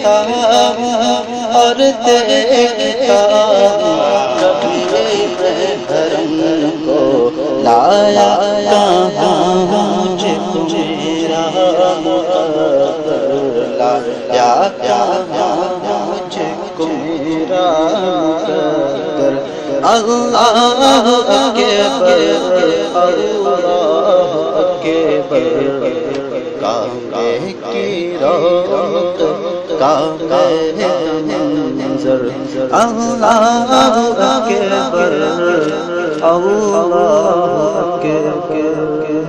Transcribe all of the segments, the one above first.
دیکھتا اور دیکھتا کبھی حرم کو لایا کہاں مجھ کو میرا مقدر لایا کہاں مجھ کو میرا مقدر اللہ اکبر اللہ اکبر کعبے کی رونق کعبے کا منظر اللہ اکبر اللہ اکبر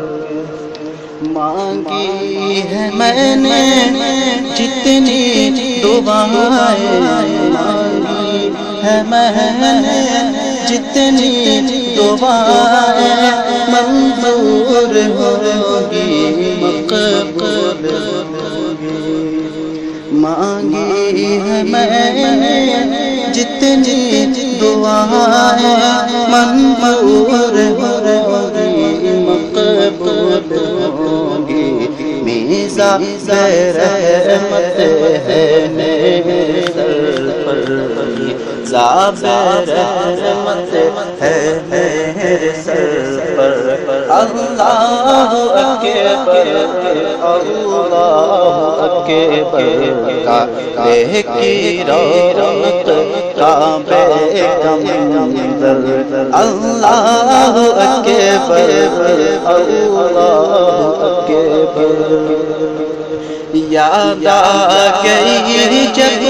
مانگی ہے میں نے جتنی دعائیں مانگی ہے میں نے جتنی دعائیں منظور ہوگی مقبول ہوگی مانگی ہے میں نے جتنی دعائیں منظور ہوگی مقبول ہوگی میزا رحمت ہے میرے سر پر میزا رحمت ہے میرے سر پر اللہ اکبر اللہ اکبر کعبے کی رونق کعبے کا منظر اللہ اکبر اللہ اکبر یاد آ گئی جب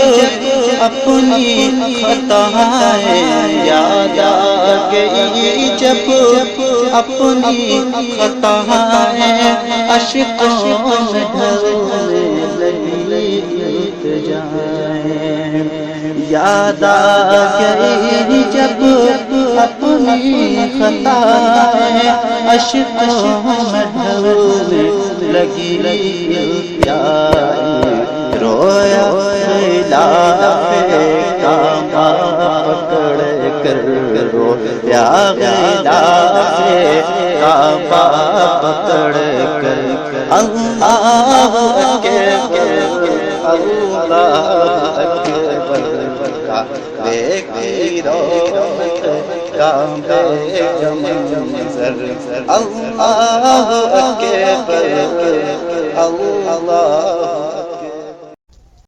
اپنی خطائیں یاد آ گئی جب اپنی خطائیں اشکوں میں ڈھلنے لگی جائیں یاد آ گئی جب اپنی خطائیں اشکوں میں ڈھلنے لگی جائیں رویا خلاف کعبہ پکڑ کر رویا خلاف کعبہ پکڑ کر اللہ اکبر اللہ اکبر کعبے کی رونق کعبے کا منظر اللہ اکبر اللہ